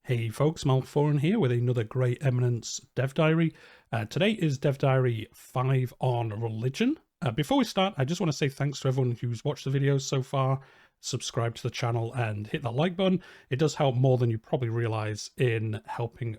Hey folks, Malforian here with another Grey Eminence Dev Diary. Today is Dev Diary 5 on religion. Before we start, I just want to say thanks to everyone who's watched the videos so far, subscribe to the channel and hit that like button. It does help more than you probably realize in helping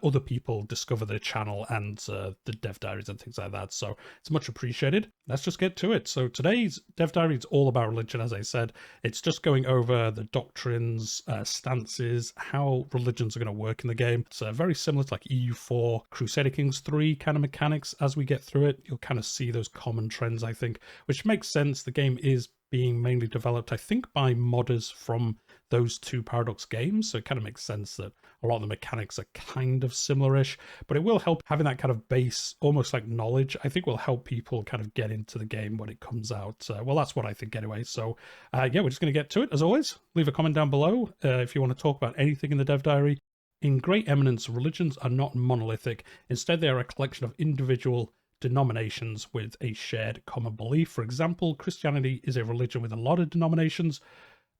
other people discover the channel and the Dev Diaries and things like that. So it's much appreciated. Let's just get to it. So today's Dev Diary is all about religion, as I said. It's just going over the doctrines, stances, how religions are going to work in the game. It's very similar to like EU4, Crusader Kings 3 kind of mechanics. As we get through it, you'll kind of see those common trends, I think, which makes sense. The game is being mainly developed, I think, by modders from those two Paradox games, so it kind of makes sense that a lot of the mechanics are kind of similar-ish, but it will help having that kind of base, almost like knowledge, I think will help people kind of get into the game when it comes out. Well, that's what I think anyway, so yeah, we're just going to get to it. As always, leave a comment down below if you want to talk about anything in the Dev Diary. In Grey Eminence, religions are not monolithic. Instead, they are a collection of individual denominations with a shared common belief. For example, Christianity is a religion with a lot of denominations,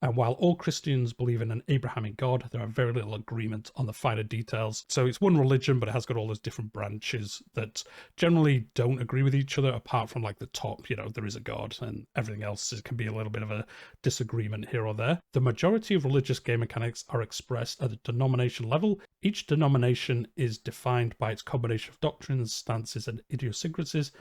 and while all Christians believe in an Abrahamic God, there are very little agreement on the finer details. So it's one religion, but it has got all those different branches that generally don't agree with each other, apart from like the top, you know, there is a God, and everything else can be a little bit of a disagreement here or there. The majority of religious game mechanics are expressed at the denomination level. Each denomination is defined by its combination of doctrines, stances, and idiosyncrasies.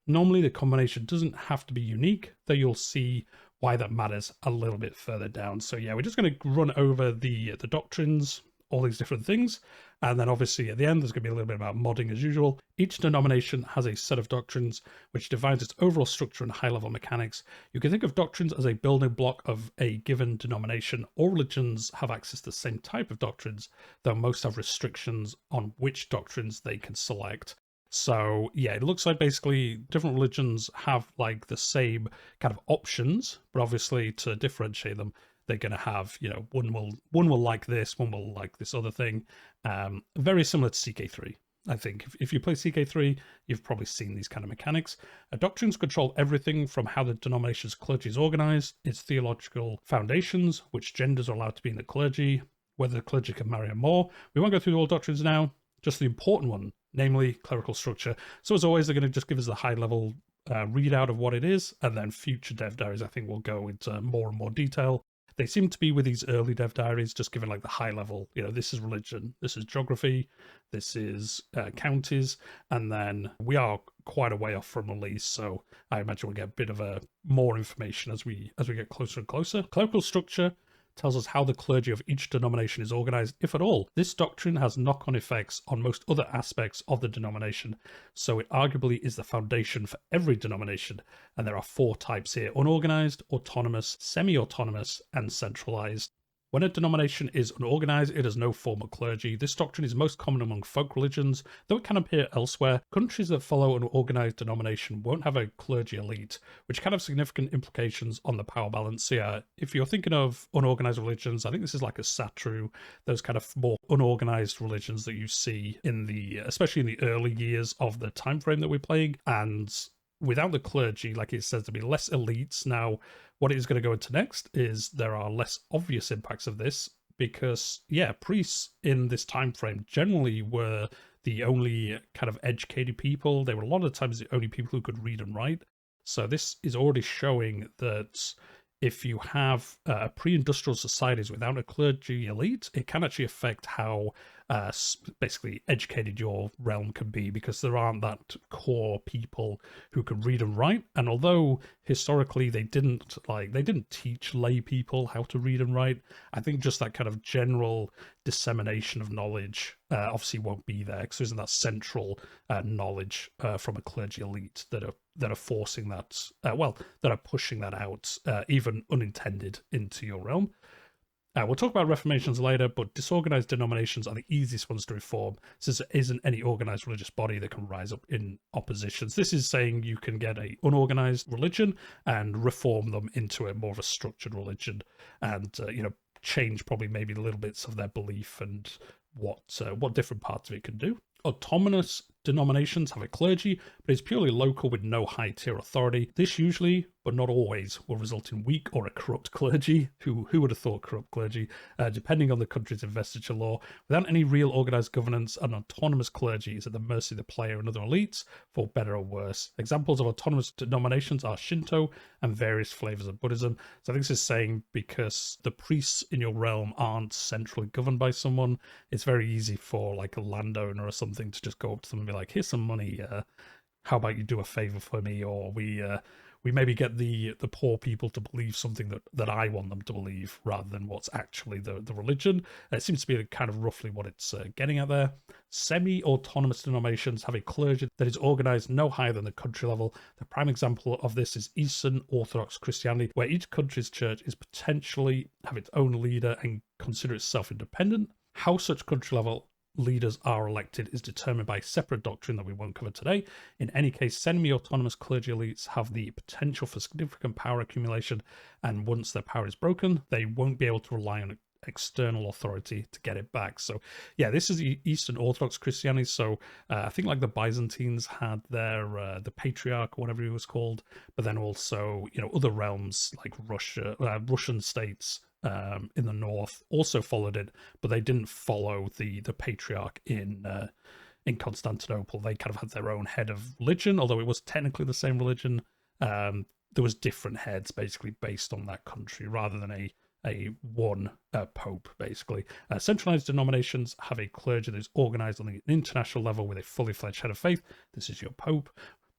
Normally, the combination doesn't have to be unique, though you'll see why that matters a little bit further down. So yeah, we're just going to run over the doctrines, all these different things, and then obviously at the end there's going to be a little bit about modding as usual. Each denomination has a set of doctrines which defines its overall structure and high-level mechanics. You can think of doctrines as a building block of a given denomination. All religions have access to the same type of doctrines, though most have restrictions on which doctrines they can select. So yeah, it looks like basically different religions have like the same kind of options, but obviously to differentiate them, they're going to have, you know, one will like this, one will like this other thing. Very similar to CK3. I think if you play CK3, you've probably seen these kind of mechanics. Doctrines control everything from how the denomination's clergy is organized, its theological foundations, which genders are allowed to be in the clergy, whether the clergy can marry more. We won't go through all doctrines now, just the important one, namely clerical structure. So as always, they're going to just give us the high level readout of what it is, and then future dev diaries I think will go into more and more detail. They seem to be with these early dev diaries just giving like the high level, you know, this is religion, this is geography, this is counties, and then we are quite a way off from release, so I imagine we'll get a bit of more information as we get closer and closer. Clerical structure tells us how the clergy of each denomination is organized, if at all. This doctrine has knock-on effects on most other aspects of the denomination, so it arguably is the foundation for every denomination, and there are 4 types here: unorganized, autonomous, semi-autonomous, and centralized. When a denomination is unorganized, it has no formal clergy. This doctrine is most common among folk religions, though it can appear elsewhere. Countries that follow an organized denomination won't have a clergy elite, which can have significant implications on the power balance. So yeah, if you're thinking of unorganized religions, I think this is like a Satru, those kind of more unorganized religions that you see in the, especially in the early years of the time frame that we're playing, and without the clergy, like it says, to be less elites. Now, what it is going to go into next is there are less obvious impacts of this because, yeah, priests in this time frame generally were the only kind of educated people. They were a lot of times the only people who could read and write. So this is already showing that if you have pre-industrial societies without a clergy elite, it can actually affect how basically educated your realm can be, because there aren't that core people who can read and write. And although historically they didn't teach lay people how to read and write, I think just that kind of general dissemination of knowledge obviously won't be there, because there isn't that central knowledge from a clergy elite that are forcing that, that are pushing that out, even unintended, into your realm. We'll talk about reformations later, but disorganized denominations are the easiest ones to reform, since there isn't any organized religious body that can rise up in oppositions. This is saying you can get a unorganized religion and reform them into a more of a structured religion, and you know, change probably maybe little bits of their belief and what different parts of it can do. Autonomous denominations have a clergy, but it's purely local with no high-tier authority. This usually but not always, will result in weak or a corrupt clergy. Who would have thought corrupt clergy? Depending on the country's investiture law, without any real organised governance, an autonomous clergy is at the mercy of the player and other elites, for better or worse. Examples of autonomous denominations are Shinto and various flavours of Buddhism. So I think this is saying because the priests in your realm aren't centrally governed by someone, it's very easy for like a landowner or something to just go up to them and be like, here's some money, how about you do a favour for me, or we maybe get the poor people to believe something that I want them to believe rather than what's actually the religion. It seems to be kind of roughly what it's getting at there. Semi-autonomous denominations have a clergy that is organised no higher than the country level. The prime example of this is Eastern Orthodox Christianity, where each country's church is potentially have its own leader and consider itself independent. How such country level leaders are elected is determined by a separate doctrine that we won't cover today. In any case, semi-autonomous clergy elites have the potential for significant power accumulation, and once their power is broken, they won't be able to rely on external authority to get it back. So yeah, this is the Eastern Orthodox Christianity. So I think like the Byzantines had their the Patriarch, whatever he was called, but then also, you know, other realms like Russia, Russian states in the north also followed it, but they didn't follow the Patriarch in Constantinople. They kind of had their own head of religion, although it was technically the same religion. There was different heads basically based on that country rather than a one pope, basically. Centralized denominations have a clergy that is organized on an international level with a fully fledged head of faith. This is your pope.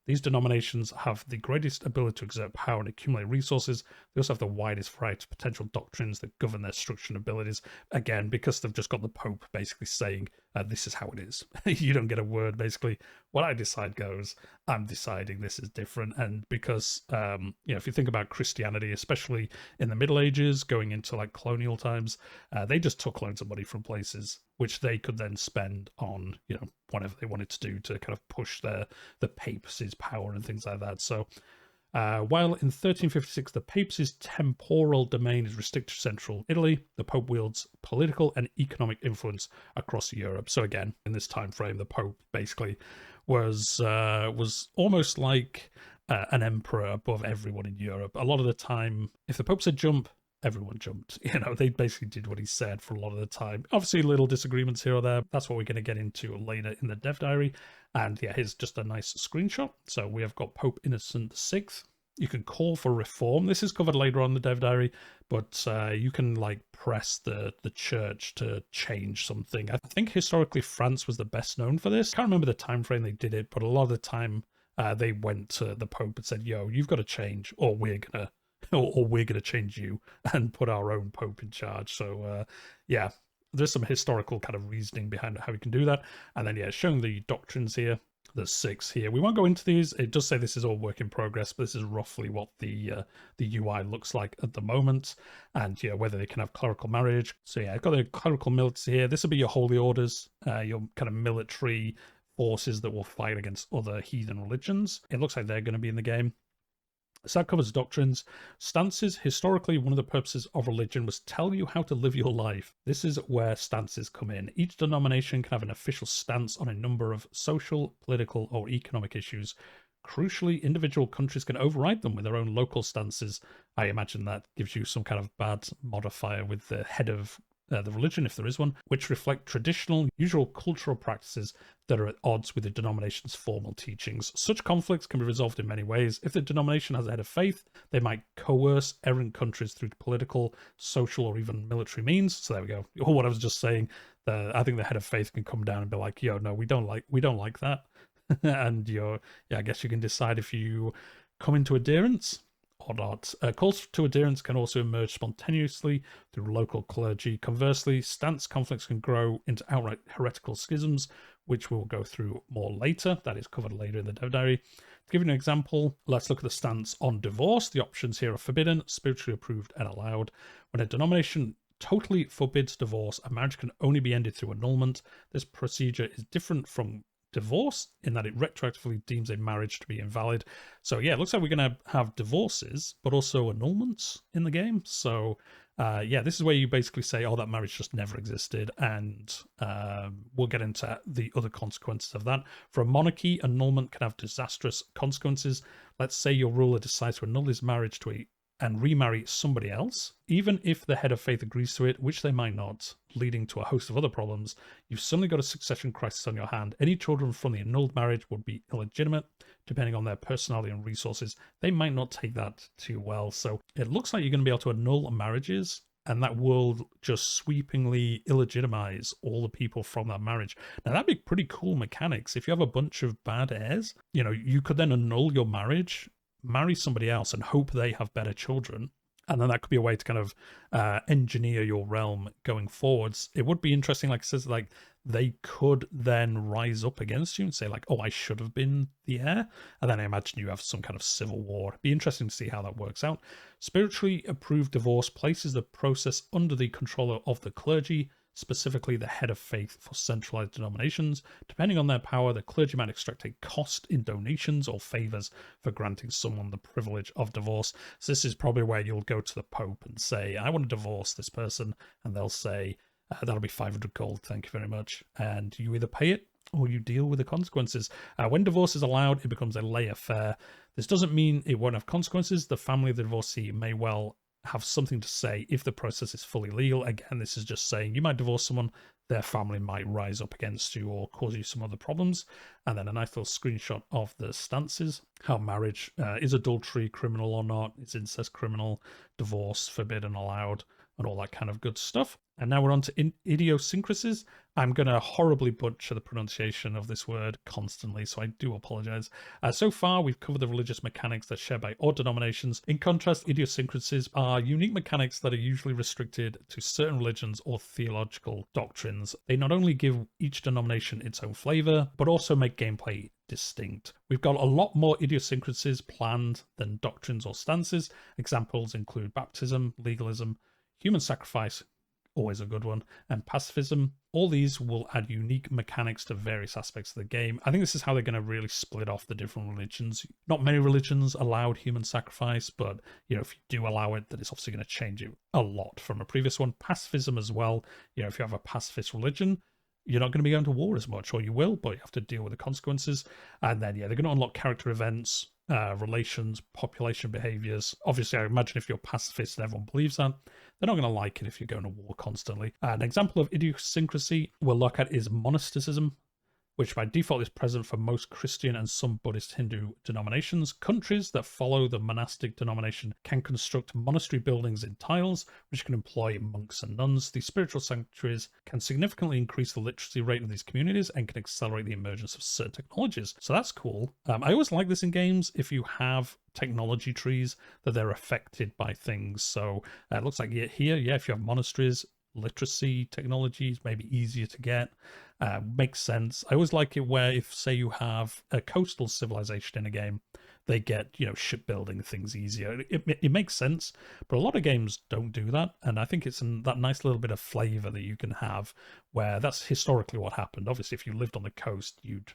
These denominations have the greatest ability to exert power and accumulate resources. They also have the widest variety of potential doctrines that govern their structure and abilities. Again, because they've just got the Pope basically saying, this is how it is. You don't get a word, basically. What I decide goes. I'm deciding this is different. And because, you know, if you think about Christianity, especially in the Middle Ages, going into like colonial times, they just took loads of money from places, which they could then spend on, you know, whatever they wanted to do to kind of push the papacy's power and things like that. So while in 1356 the papacy's temporal domain is restricted to central Italy, the Pope wields political and economic influence across Europe. So again, in this time frame, the Pope basically was almost like an emperor above everyone in Europe. A lot of the time, if the Pope said jump, everyone jumped. You know, they basically did what he said for a lot of the time. Obviously, little disagreements here or there. That's what we're going to get into later in the dev diary. And yeah, here's just a nice screenshot. So we have got Pope Innocent VI. You can call for reform. This is covered later on in the dev diary, but you can like press the church to change something. I think historically France was the best known for this. I can't remember the time frame they did it, but a lot of the time they went to the Pope and said, yo, you've got to change or we're going to change you and put our own Pope in charge. So yeah, there's some historical kind of reasoning behind how we can do that. And then yeah, showing the doctrines here. There's 6 here. We won't go into these. It does say this is all work in progress, but this is roughly what the UI looks like at the moment. And yeah, whether they can have clerical marriage. So yeah, I've got the clerical militancy here. This will be your holy orders, your kind of military forces that will fight against other heathen religions. It looks like they're going to be in the game. So that covers doctrines. Stances. Historically, one of the purposes of religion was tell you how to live your life. This is where stances come in. Each denomination can have an official stance on a number of social, political, or economic issues. Crucially, individual countries can override them with their own local stances. I imagine that gives you some kind of bad modifier with the head of the religion, if there is one, which reflect traditional, usual cultural practices that are at odds with the denomination's formal teachings. Such conflicts can be resolved in many ways. If the denomination has a head of faith, they might coerce errant countries through political, social, or even military means. So there we go. Or what I was just saying, I think the head of faith can come down and be like, yo, no, we don't like that. And I guess you can decide if you come into adherence or not. Calls to adherence can also emerge spontaneously through local clergy. Conversely, stance conflicts can grow into outright heretical schisms, which we'll go through more later. That is covered later in the dev diary. To give you an example, let's look at the stance on divorce. The options here are forbidden, spiritually approved, and allowed. When a denomination totally forbids divorce, a marriage can only be ended through annulment. This procedure is different from divorce in that it retroactively deems a marriage to be invalid. So yeah, it looks like we're going to have divorces, but also annulments in the game. So yeah, this is where you basically say, oh, that marriage just never existed, and we'll get into the other consequences of that. For a monarchy, annulment can have disastrous consequences. Let's say your ruler decides to annul his marriage and remarry somebody else, even if the head of faith agrees to it, which they might not, leading to a host of other problems. You've suddenly got a succession crisis on your hand. Any children from the annulled marriage would be illegitimate, depending on their personality and resources. They might not take that too well. So it looks like you're going to be able to annul marriages, and that will just sweepingly illegitimize all the people from that marriage. Now, that'd be pretty cool mechanics. If you have a bunch of bad heirs, you know, you could then annul your marriage, marry somebody else, and hope they have better children. And then that could be a way to kind of engineer your realm going forwards. It would be interesting, like it says, like they could then rise up against you and say like, oh, I should have been the heir. And then I imagine you have some kind of civil war. It'd be interesting to see how that works out. Spiritually approved divorce places the process under the control of the clergy, specifically the head of faith for centralized denominations. Depending on their power, the clergy might extract a cost in donations or favors for granting someone the privilege of divorce. So this is probably where you'll go to the Pope and say, I want to divorce this person, and they'll say, that'll be 500 gold, thank you very much. And you either pay it or you deal with the consequences. When divorce is allowed, it becomes a lay affair. This doesn't mean it won't have consequences. The family of the divorcee may well have something to say if the process is fully legal. Again, this is just saying you might divorce someone, their family might rise up against you or cause you some other problems. And then a nice little screenshot of the stances, how marriage is adultery criminal or not, is incest criminal, divorce forbidden, allowed, and all that kind of good stuff. And now we're on to idiosyncrasies. I'm going to horribly butcher the pronunciation of this word constantly, so I do apologize. So far, we've covered the religious mechanics that are shared by all denominations. In contrast, idiosyncrasies are unique mechanics that are usually restricted to certain religions or theological doctrines. They not only give each denomination its own flavor, but also make gameplay distinct. We've got a lot more idiosyncrasies planned than doctrines or stances. Examples include baptism, legalism, human sacrifice, always a good one, and pacifism. All these will add unique mechanics to various aspects of the game. I think this is how they're going to really split off the different religions. Not many religions allowed human sacrifice, but you know, if you do allow it, then it's obviously going to change it a lot from a previous one. Pacifism as well. You know, if you have a pacifist religion, you're not going to be going to war as much, or you will, but you have to deal with the consequences. And then, yeah, they're going to unlock character events, relations, population behaviors. Obviously, I imagine if you're pacifist and everyone believes that, they're not going to like it if you're going to war constantly. An example of idiosyncrasy we'll look at is monasticism, which by default is present for most Christian and some Buddhist Hindu denominations. Countries that follow the monastic denomination can construct monastery buildings in tiles, which can employ monks and nuns. These spiritual sanctuaries can significantly increase the literacy rate of these communities and can accelerate the emergence of certain technologies. So that's cool. I always like this in games if you have technology trees that they're affected by things. So it looks like here, yeah, if you have monasteries, literacy technologies may be easier to get. Makes sense. I always like it where if, say, you have a coastal civilization in a game, they get, you know, shipbuilding things easier. It makes sense, but a lot of games don't do that, and I think it's that nice little bit of flavor that you can have where that's historically what happened. Obviously, if you lived on the coast, you'd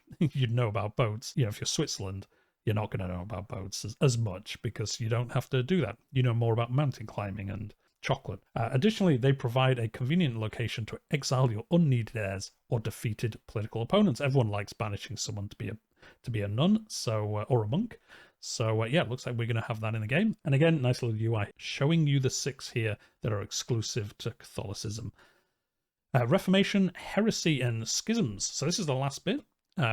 know about boats. You know, if you're Switzerland, you're not going to know about boats as much because you don't have to do that. You know more about mountain climbing and chocolate. Additionally, they provide a convenient location to exile your unneeded heirs or defeated political opponents. Everyone likes banishing someone to be a nun, so or a monk. So yeah, it looks like we're going to have that in the game. And again, nice little UI showing you the 6 here that are exclusive to Catholicism. Reformation, heresy, and schisms. So this is the last bit.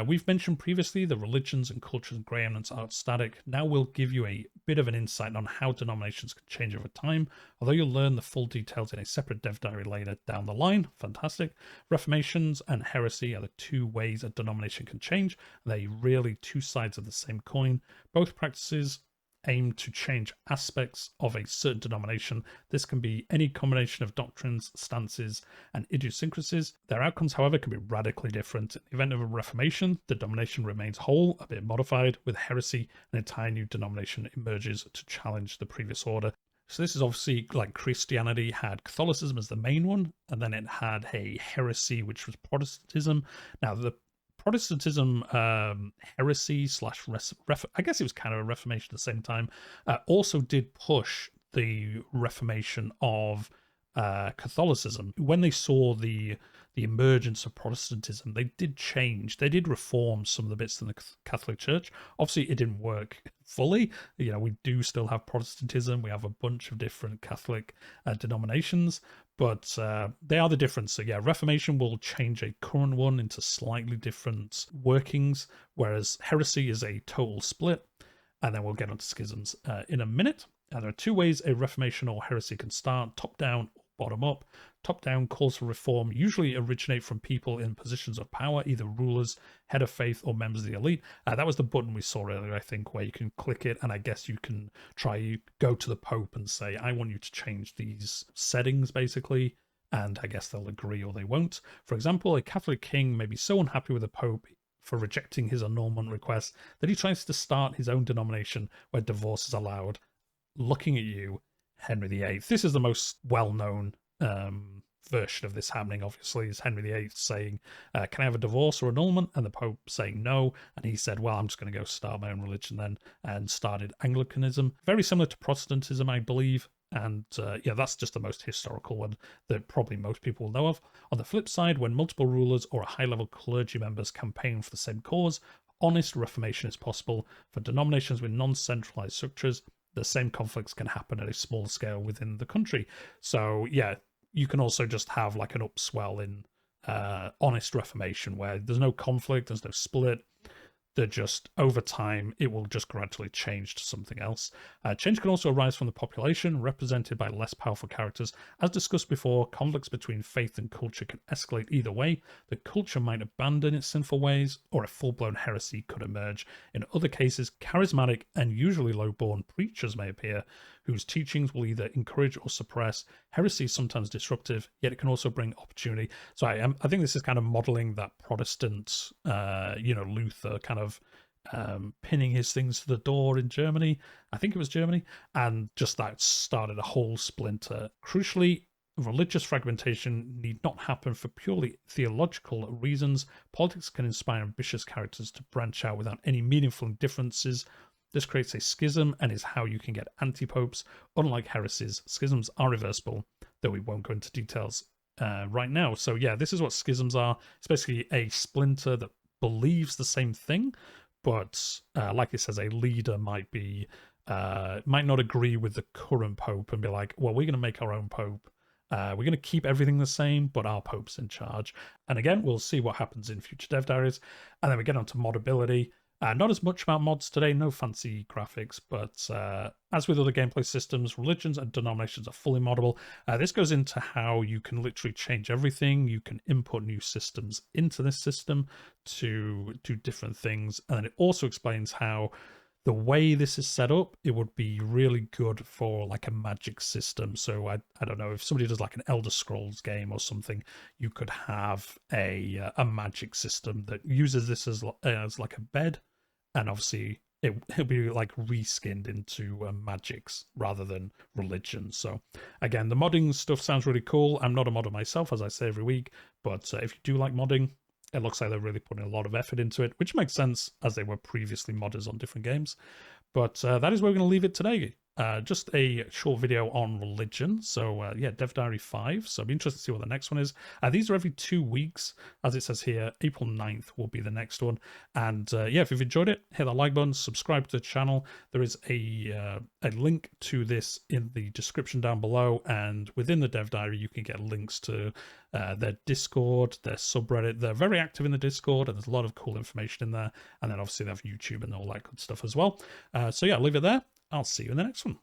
We've mentioned previously the religions and cultures of Grey Eminence are static. Now we'll give you a bit of an insight on how denominations can change over time, although you'll learn the full details in a separate dev diary later down the line. Fantastic. Reformations and heresy are the 2 ways a denomination can change. They're really 2 sides of the same coin. Both practices aim to change aspects of a certain denomination. This can be any combination of doctrines, stances, and idiosyncrasies. Their outcomes, however, can be radically different. In the event of a reformation, the denomination remains whole, a bit modified. With heresy, an entire new denomination emerges to challenge the previous order. So this is obviously like Christianity had Catholicism as the main one, and then it had a heresy, which was Protestantism. Now, the Protestantism, heresy slash I guess it was kind of a reformation at the same time, also did push the reformation of Catholicism. When they saw the emergence of Protestantism, they did change. They did reform some of the bits in the Catholic Church. Obviously, it didn't work fully. You know, we do still have Protestantism. We have a bunch of different Catholic denominations, but they are the difference. So yeah, Reformation will change a current one into slightly different workings, whereas heresy is a total split. And then we'll get onto schisms in a minute. There are two ways a reformation or heresy can start: top down or bottom up. Top down calls for reform usually originate from people in positions of power, either rulers, head of faith, or members of the elite. That was the button we saw earlier, I think, where you can click it, and I guess you can go to the Pope and say, I want you to change these settings, basically, and I guess they'll agree or they won't. For example, a Catholic king may be so unhappy with the Pope for rejecting his annulment request that he tries to start his own denomination where divorce is allowed. Looking at you, Henry VIII. This is the most well-known version of this happening, obviously, is Henry VIII saying, can I have a divorce or annulment? And the Pope saying no. And he said, well, I'm just going to go start my own religion then, and started Anglicanism. Very similar to Protestantism, I believe. And yeah, that's just the most historical one that probably most people will know of. On the flip side, when multiple rulers or high-level clergy members campaign for the same cause, honest reformation is possible. For denominations with non-centralized structures, the same conflicts can happen at a small scale within the country. So yeah, you can also just have like an upswell in honest reformation where there's no conflict, there's no split. They're just, over time, it will just gradually change to something else. Change can also arise from the population, represented by less powerful characters. As discussed before, conflicts between faith and culture can escalate either way. The culture might abandon its sinful ways, or a full-blown heresy could emerge. In other cases, charismatic and usually low-born preachers may appear, whose teachings will either encourage or suppress. Heresy is sometimes disruptive, yet it can also bring opportunity. So I think this is kind of modeling that Protestant, Luther kind of pinning his things to the door in Germany. I think it was Germany. And just that started a whole splinter. Crucially, religious fragmentation need not happen for purely theological reasons. Politics can inspire ambitious characters to branch out without any meaningful differences. This creates a schism and is how you can get anti-popes. Unlike heresies, schisms are reversible, though we won't go into details right now. So yeah, this is what schisms are. It's basically a splinter that believes the same thing, but like it says, a leader might not agree with the current pope and be like, well, we're going to make our own pope. We're going to keep everything the same, but our pope's in charge. And again, we'll see what happens in future dev diaries. And then we get on to modability. Not as much about mods today, no fancy graphics, but as with other gameplay systems, religions and denominations are fully moddable. This goes into how you can literally change everything. You can input new systems into this system to do different things. And then it also explains how the way this is set up, it would be really good for like a magic system. So I don't know, if somebody does like an Elder Scrolls game or something, you could have a magic system that uses this as like a bed. And obviously it'll be like reskinned into magics rather than religion. So again, the modding stuff sounds really cool. I'm not a modder myself, as I say every week, but if you do like modding, it looks like they're really putting a lot of effort into it, which makes sense as they were previously modders on different games. But that is where we're going to leave it today. Just a short video on religion. So yeah, Dev Diary 5. So I'll be interested to see what the next one is. These are every 2 weeks. As it says here, April 9th will be the next one. And yeah, if you've enjoyed it, hit that like button, subscribe to the channel. There is a link to this in the description down below. And within the Dev Diary, you can get links to their Discord, their subreddit. They're very active in the Discord, and there's a lot of cool information in there. And then obviously they have YouTube and all that good stuff as well. So yeah, I'll leave it there. I'll see you in the next one.